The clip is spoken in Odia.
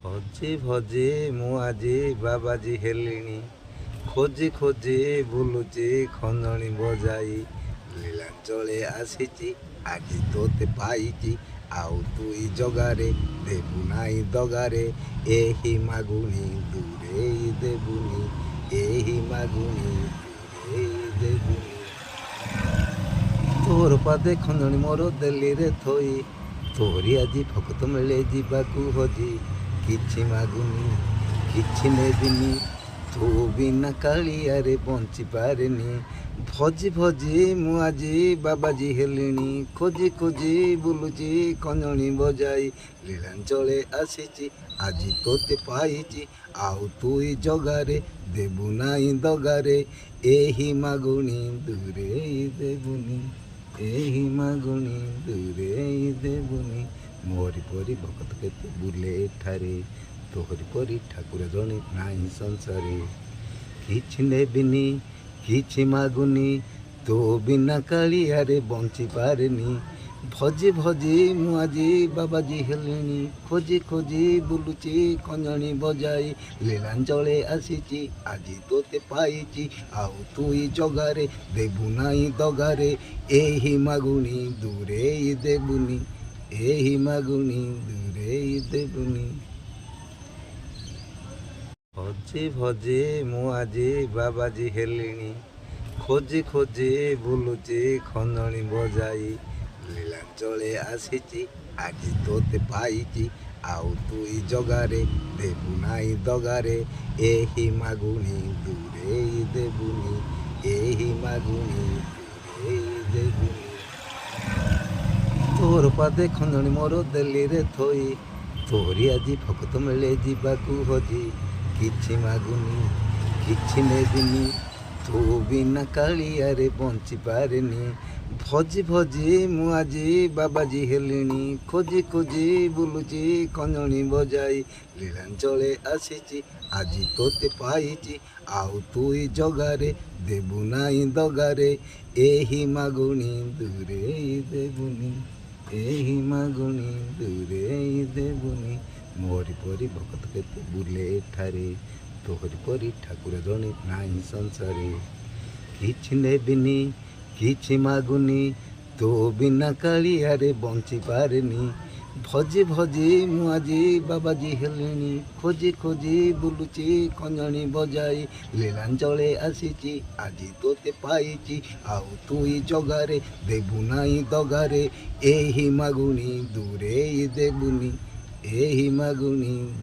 ଭଜେ ଭଜେ ମୁଁ ଆଜି ବାବାଜୀ ହେଲିଣି, ଖୋଜି ଖୋଜି ବୁଲୁଛି ଖଞ୍ଜଣି ବଜାଇ। ଲୀଳାଞ୍ଚଳେ ଆସିଛି ଆଜି ତୋତେ ପାଇଛି, ଆଉ ତୁଇ ଜଗାରେ ଦେବୁ ନାହିଁ ଦଗାରେ। ଏହି ମାଗୁଣି ଦୂରେଇ ଦେବୁନି, ଏହି ମାଗୁଣି ଦୂରେଇ ଦେବୁନି। ତୋର ପାଦେ ଖଞ୍ଜଣି ମୋର ଦେଲିରେ ଥୋଇ, ତୋରି ଆଜି ଭକ୍ତ ମିଳେ ଯିବାକୁ ହଜି। କିଛି ମାଗୁନି କିଛି ନେବିନି, ତୁ ବିନା କାଳିଆରେ ବଞ୍ଚି ପାରେନି। ଭଜି ଭଜି ମୁଁ ଆଜି ବାବାଜୀ ହେଲିଣି, ଖୋଜି ଖୋଜି ବୁଲୁଛି ଖଞ୍ଜଣି ବଜାଇ। ଲୀଳାଞ୍ଚଳେ ଆସିଛି ଆଜି ତୋତେ ପାଇଛି, ଆଉ ତୁଇ ଜଗାରେ ଦେବୁ ନାହିଁ ଦଗାରେ। ଏହି ମାଗୁଣି ଦୂରେଇ ଦେବୁନି, ଏହି ମାଗୁଣି ଦୂରେଇ ଦେବୁନି। ମୋରି ପରି ଭକତ କେତେ ବୁଲେ ଏଠାରେ, ତୋହରି ପରି ଠାକୁର ଜଣେ ନାହିଁ ସଂସାରେ। କିଛି ନେବିନି କିଛି ମାଗୁନି, ତୋ ବିନା କାଳିଆରେ ବଞ୍ଚି ପାରେନି। ଭଜି ଭଜି ମୁଁ ଆଜି ବାବାଜୀ ହେଲିଣି, ଖୋଜି ଖୋଜି ବୁଲୁଛି ଖଞ୍ଜଣି ବଜାଇ। ଲୀଳାଞ୍ଚଳେ ଆସିଛି ଆଜି ତୋତେ ପାଇଛି, ଆଉ ତୁଇ ଜଗାରେ ଦେବୁ ନାହିଁ ଦଗାରେ। ଏହି ମାଗୁଣି ଦୂରେଇ ଦେବୁନି, ଏହି ମାଗୁଣି ଦୂରେଇ ଦେବୁନି। ଭଜି ଭଜି ମୁଁ ଆଜି ବାବାଜୀ ହେଲିଣି, ଖୋଜି ଖୋଜି ବୁଲୁଛି ଖଞ୍ଜଣି ବଜାଇ। ଲୀଳାଞ୍ଚଳେ ଆସିଛି ଆଜି ତୋତେ ପାଇଛି, ଆଉ ତୁଇ ଜଗାରେ ଦେବୁ ନାହିଁ ଦଗାରେ। ଏହି ମାଗୁଣି ଦୂରେଇ ଦେବୁନି, ଏହି ମାଗୁଣି ଦୂରେଇ ଦେବୁନି। ତୋର ପାଦେ ଖଞ୍ଜଣି ମୋର ଦେଲିରେ ଥୋଇ, ତୋରି ଆଜି ଭକ୍ତ ମିଳେ ଯିବାକୁ ହଜି। କିଛି ମାଗୁନି କିଛି ନେବିନି, ତୁ ବିନା କାଳିଆରେ ବଞ୍ଚି ପାରେନି। ଭଜି ଭଜି ମୁଁ ଆଜି ବାବାଜୀ ହେଲିଣି, ଖୋଜି ଖୋଜି ବୁଲୁଛି ଖଞ୍ଜଣି ବଜାଇ। ଲୀଳାଞ୍ଚଳେ ଆସିଛି ଆଜି ତୋତେ ପାଇଛି, ଆଉ ତୁଇ ଜଗାରେ ଦେବୁ ନାହିଁ ଦଗାରେ। ଏହି ମାଗୁଣି ଦୂରେଇ ଦେବୁନି, ଏହି ମାଗୁଣି ଦୂରେଇ ଦେବୁନି। ମୋରି ପରି ଭକତ କେତେ ବୁଲେ ଏଠାରେ, ତୋହରି ପରି ଠାକୁର ଜଣେ ନାହିଁ ସଂସାରେ। କିଛି ନେବିନି କିଛି ମାଗୁନି, ତୋ ବିନା କାଳିଆରେ ବଞ୍ଚି ପାରେନି। ଭଜି ଭଜି ମୁଁ ଆଜି ବାବାଜୀ ହେଲିଣି, ଖୋଜି ଖୋଜି ବୁଲୁଛି ଖଞ୍ଜଣି ବଜାଇ। ଲୀଳାଞ୍ଚଳେ ଆସିଛି ଆଜି ତୋତେ ପାଇଛି, ଆଉ ତୁଇ ଜଗାରେ ଦେବୁ ନାହିଁ ଦଗାରେ। ଏହି ମାଗୁଣି ଦୂରେଇ ଦେବୁନି, ଏହି ମାଗୁଣି